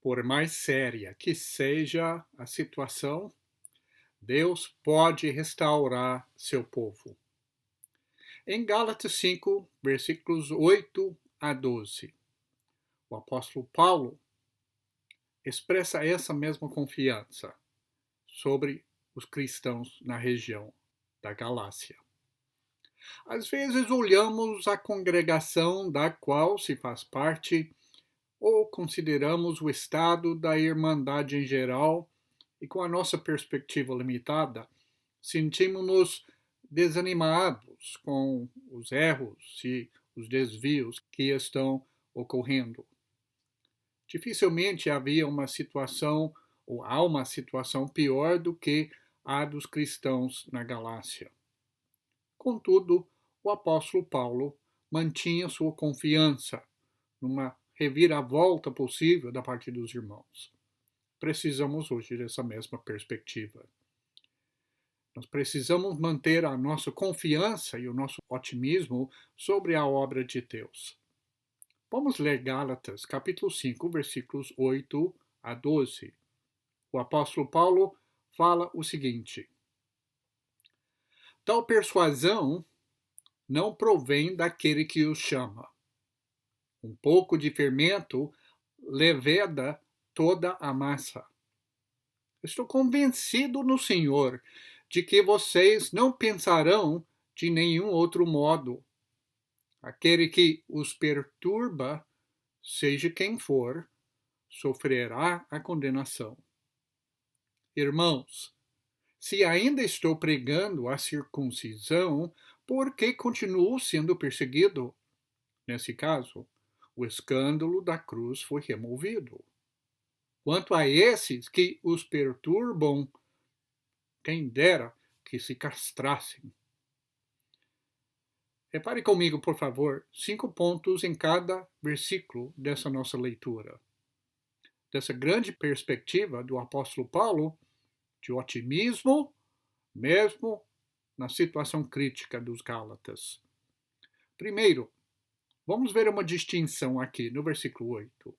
Por mais séria que seja a situação, Deus pode restaurar seu povo. Em Gálatas 5, versículos 8 a 12, o apóstolo Paulo expressa essa mesma confiança sobre os cristãos na região da Galácia. Às vezes olhamos a congregação da qual se faz parte ou consideramos o estado da irmandade em geral e com a nossa perspectiva limitada, sentimos-nos desanimados com os erros e os desvios que estão ocorrendo. Dificilmente havia uma situação ou há uma situação pior do que a dos cristãos na Galácia. Contudo, o apóstolo Paulo mantinha sua confiança numa reviravolta possível da parte dos irmãos. Precisamos hoje dessa mesma perspectiva. Nós precisamos manter a nossa confiança e o nosso otimismo sobre a obra de Deus. Vamos ler Gálatas, capítulo 5, versículos 8 a 12. O apóstolo Paulo fala o seguinte: tal persuasão não provém daquele que os chama. Um pouco de fermento leveda toda a massa. Estou convencido no Senhor de que vocês não pensarão de nenhum outro modo. Aquele que os perturba, seja quem for, sofrerá a condenação. Irmãos, se ainda estou pregando a circuncisão, por que continuo sendo perseguido? Nesse caso, o escândalo da cruz foi removido. Quanto a esses que os perturbam, quem dera que se castrassem. Repare comigo, por favor, 5 pontos em cada versículo dessa nossa leitura. Dessa grande perspectiva do apóstolo Paulo, de otimismo, mesmo na situação crítica dos Gálatas. Primeiro, vamos ver uma distinção aqui no versículo 8.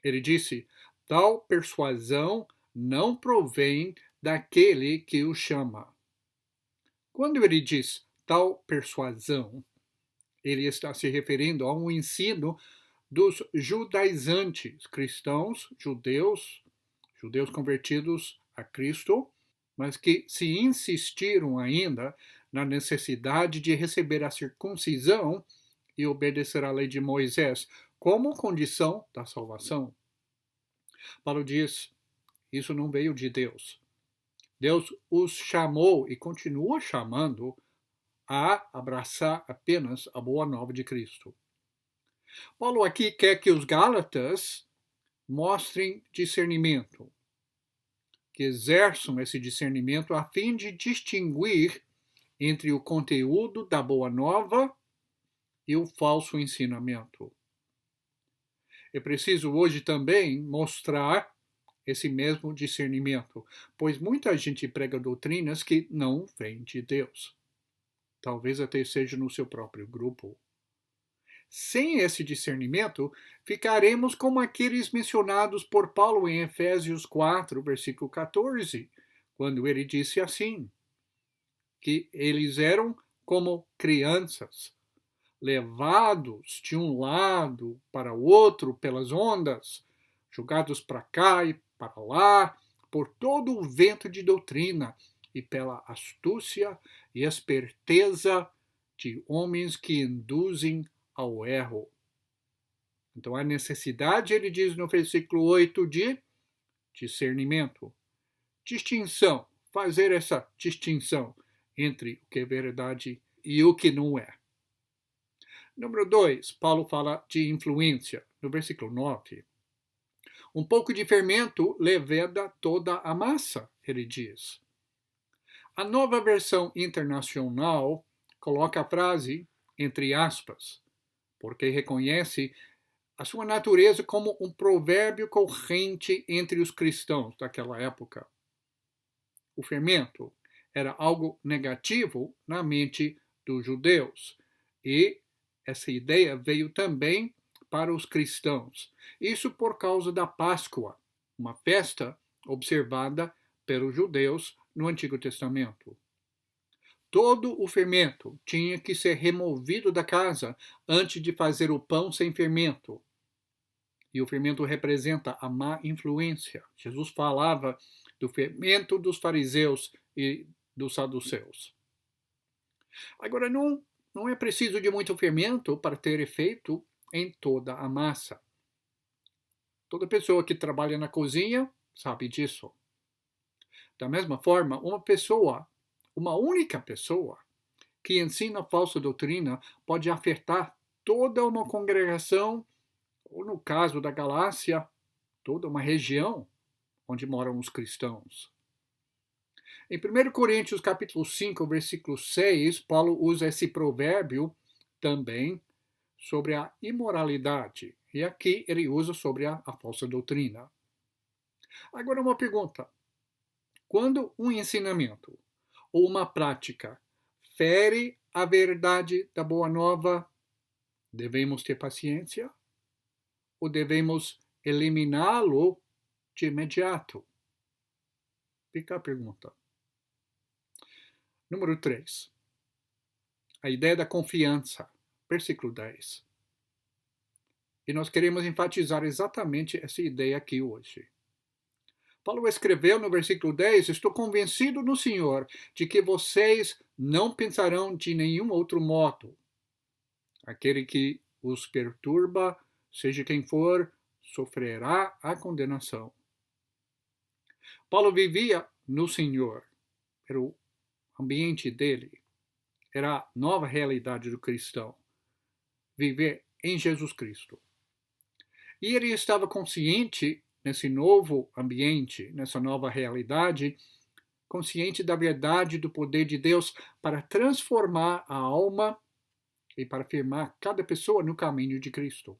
Ele disse: tal persuasão não provém daquele que o chama. Quando ele diz tal persuasão, ele está se referindo a um ensino dos judaizantes, cristãos, judeus convertidos a Cristo, mas que se insistiram ainda na necessidade de receber a circuncisão e obedecer à lei de Moisés como condição da salvação. Paulo diz: isso não veio de Deus. Deus os chamou e continua chamando a abraçar apenas a boa nova de Cristo. Paulo aqui quer que os Gálatas mostrem discernimento, que exerçam esse discernimento a fim de distinguir entre o conteúdo da boa nova e o falso ensinamento. É preciso hoje também mostrar esse mesmo discernimento, pois muita gente prega doutrinas que não vêm de Deus. Talvez até seja no seu próprio grupo. Sem esse discernimento, ficaremos como aqueles mencionados por Paulo em Efésios 4, versículo 14, quando ele disse assim, que eles eram como crianças, levados de um lado para o outro pelas ondas, jogados para cá e para lá, por todo o vento de doutrina e pela astúcia e esperteza de homens que induzem ao erro. Então, a necessidade, ele diz no versículo 8, de discernimento, distinção, fazer essa distinção entre o que é verdade e o que não é. Número 2, Paulo fala de influência, no versículo 9. Um pouco de fermento leveda toda a massa, ele diz. A nova versão internacional coloca a frase entre aspas, porque reconhece a sua natureza como um provérbio corrente entre os cristãos daquela época. O fermento era algo negativo na mente dos judeus e essa ideia veio também para os cristãos. Isso por causa da Páscoa, uma festa observada pelos judeus no Antigo Testamento. Todo o fermento tinha que ser removido da casa antes de fazer o pão sem fermento. E o fermento representa a má influência. Jesus falava do fermento dos fariseus e dos saduceus. Agora, não é preciso de muito fermento para ter efeito em toda a massa. Toda pessoa que trabalha na cozinha sabe disso. Da mesma forma, uma única pessoa, que ensina falsa doutrina pode afetar toda uma congregação, ou no caso da Galácia, toda uma região onde moram os cristãos. Em 1 Coríntios capítulo 5, versículo 6, Paulo usa esse provérbio também sobre a imoralidade. E aqui ele usa sobre a falsa doutrina. Agora uma pergunta. Quando um ensinamento ou uma prática fere a verdade da boa nova, devemos ter paciência ou devemos eliminá-lo de imediato? Fica a pergunta. Número 3. A ideia da confiança. Versículo 10. E nós queremos enfatizar exatamente essa ideia aqui hoje. Paulo escreveu no versículo 10, estou convencido no Senhor de que vocês não pensarão de nenhum outro modo. Aquele que os perturba, seja quem for, sofrerá a condenação. Paulo vivia no Senhor. Era o ambiente dele. Era a nova realidade do cristão. Viver em Jesus Cristo. E ele estava consciente nesse novo ambiente, nessa nova realidade, consciente da verdade do poder de Deus para transformar a alma e para firmar cada pessoa no caminho de Cristo.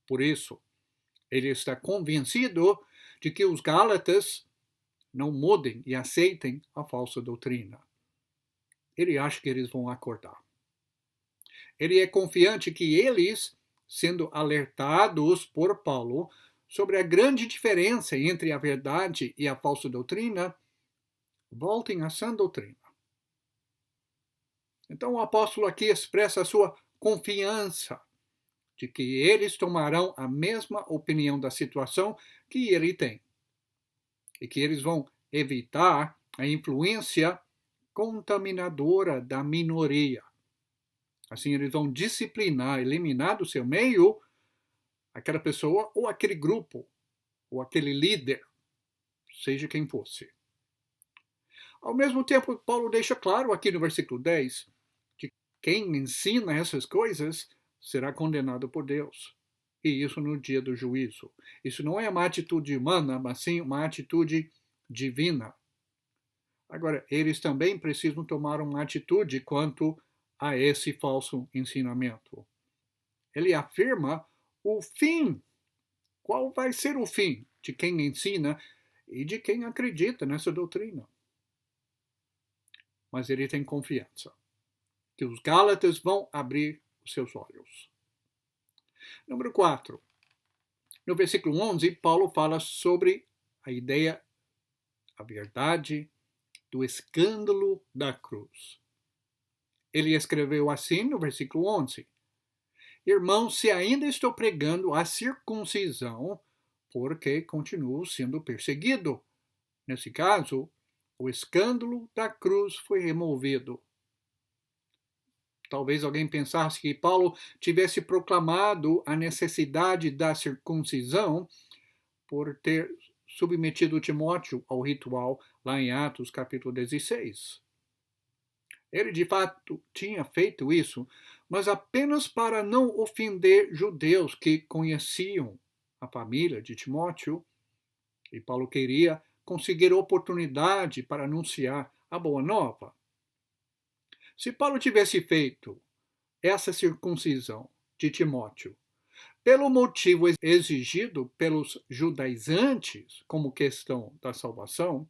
Por isso, ele está convencido de que os Gálatas não mudem e aceitem a falsa doutrina. Ele acha que eles vão acordar. Ele é confiante que eles, sendo alertados por Paulo sobre a grande diferença entre a verdade e a falsa doutrina, voltem à sã doutrina. Então o apóstolo aqui expressa a sua confiança de que eles tomarão a mesma opinião da situação que ele tem. E que eles vão evitar a influência contaminadora da minoria. Assim, eles vão disciplinar, eliminar do seu meio aquela pessoa ou aquele grupo, ou aquele líder, seja quem fosse. Ao mesmo tempo, Paulo deixa claro aqui no versículo 10 que quem ensina essas coisas será condenado por Deus. E isso no dia do juízo. Isso não é uma atitude humana, mas sim uma atitude divina. Agora, eles também precisam tomar uma atitude quanto a esse falso ensinamento. Ele afirma o fim. Qual vai ser o fim de quem ensina e de quem acredita nessa doutrina? Mas ele tem confiança que os Gálatas vão abrir os seus olhos. Número 4. No versículo 11, Paulo fala sobre a ideia, a verdade do escândalo da cruz. Ele escreveu assim no versículo 11: Irmãos, se ainda estou pregando a circuncisão, porque continuo sendo perseguido. Nesse caso, o escândalo da cruz foi removido. Talvez alguém pensasse que Paulo tivesse proclamado a necessidade da circuncisão por ter submetido Timóteo ao ritual lá em Atos capítulo 16. Ele de fato tinha feito isso, mas apenas para não ofender judeus que conheciam a família de Timóteo, e Paulo queria conseguir oportunidade para anunciar a boa nova. Se Paulo tivesse feito essa circuncisão de Timóteo pelo motivo exigido pelos judaizantes como questão da salvação,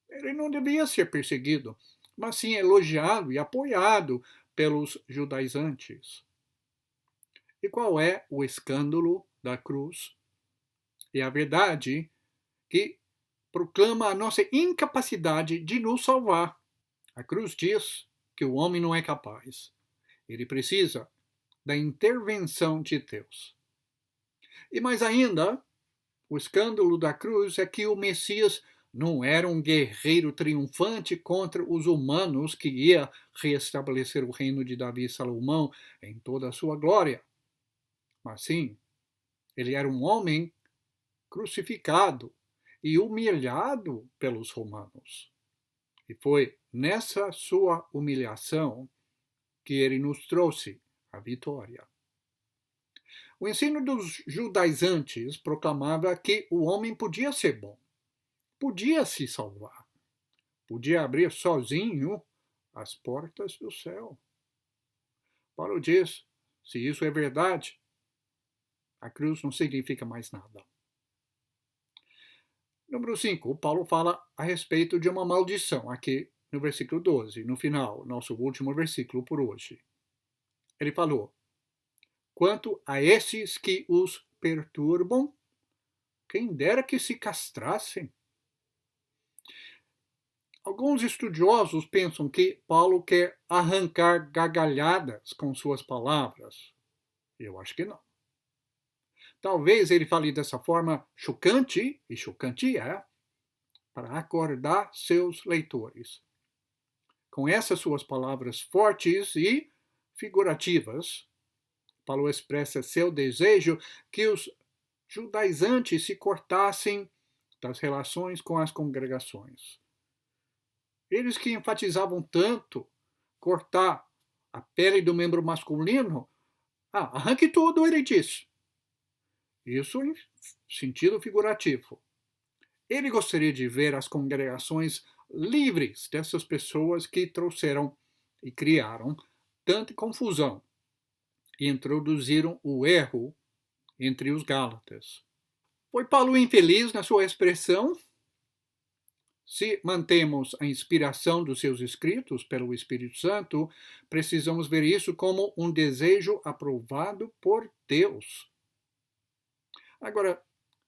ele não devia ser perseguido, mas sim elogiado e apoiado pelos judaizantes. E qual é o escândalo da cruz? É a verdade que proclama a nossa incapacidade de nos salvar. A cruz diz que o homem não é capaz. Ele precisa da intervenção de Deus. E mais ainda, o escândalo da cruz é que o Messias não era um guerreiro triunfante contra os humanos que ia restabelecer o reino de Davi e Salomão em toda a sua glória. Mas sim, ele era um homem crucificado e humilhado pelos romanos. E foi nessa sua humilhação que ele nos trouxe a vitória. O ensino dos judaizantes proclamava que o homem podia ser bom, podia se salvar, podia abrir sozinho as portas do céu. Paulo diz, se isso é verdade, a cruz não significa mais nada. Número 5, Paulo fala a respeito de uma maldição, aqui no versículo 12, no final, nosso último versículo por hoje. Ele falou, quanto a esses que os perturbam, quem dera que se castrassem. Alguns estudiosos pensam que Paulo quer arrancar gargalhadas com suas palavras. Eu acho que não. Talvez ele fale dessa forma chocante, e chocante é, para acordar seus leitores. Com essas suas palavras fortes e figurativas, Paulo expressa seu desejo que os judaizantes se cortassem das relações com as congregações. Eles que enfatizavam tanto cortar a pele do membro masculino, arranque tudo, ele diz. Isso em sentido figurativo. Ele gostaria de ver as congregações livres dessas pessoas que trouxeram e criaram tanta confusão e introduziram o erro entre os Gálatas. Foi Paulo infeliz na sua expressão? Se mantemos a inspiração dos seus escritos pelo Espírito Santo, precisamos ver isso como um desejo aprovado por Deus. Agora,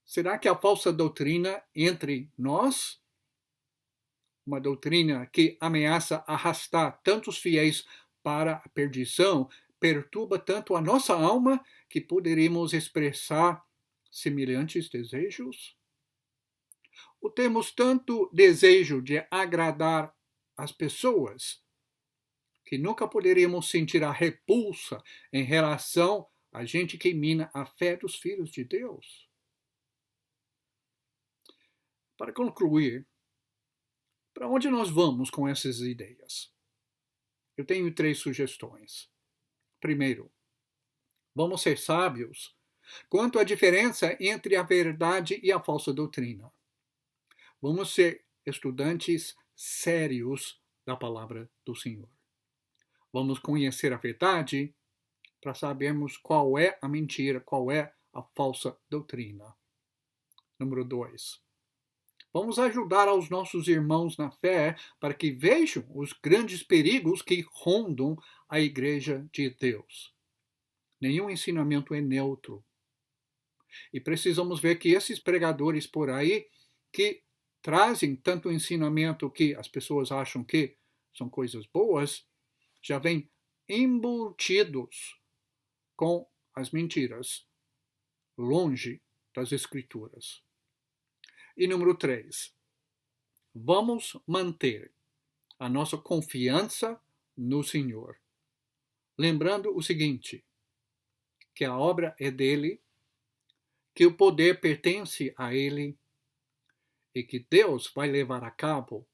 será que a falsa doutrina entre nós, uma doutrina que ameaça arrastar tantos fiéis para a perdição, perturba tanto a nossa alma que poderíamos expressar semelhantes desejos? Ou temos tanto desejo de agradar as pessoas que nunca poderíamos sentir a repulsa em relação a gente que mina a fé dos filhos de Deus? Para concluir, para onde nós vamos com essas ideias? Eu tenho 3 sugestões. Primeiro, vamos ser sábios quanto à diferença entre a verdade e a falsa doutrina. Vamos ser estudantes sérios da palavra do Senhor. Vamos conhecer a verdade para sabermos qual é a mentira, qual é a falsa doutrina. Número 2. Vamos ajudar aos nossos irmãos na fé para que vejam os grandes perigos que rondam a Igreja de Deus. Nenhum ensinamento é neutro. E precisamos ver que esses pregadores por aí que trazem tanto ensinamento que as pessoas acham que são coisas boas, já vêm embutidos com as mentiras, longe das Escrituras. E número 3, vamos manter a nossa confiança no Senhor. Lembrando o seguinte, que a obra é dele, que o poder pertence a ele e que Deus vai levar a cabo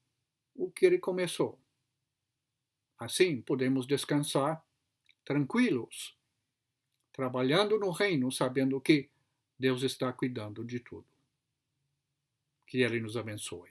o que ele começou. Assim, podemos descansar tranquilos, trabalhando no reino, sabendo que Deus está cuidando de tudo. Que ele nos abençoe.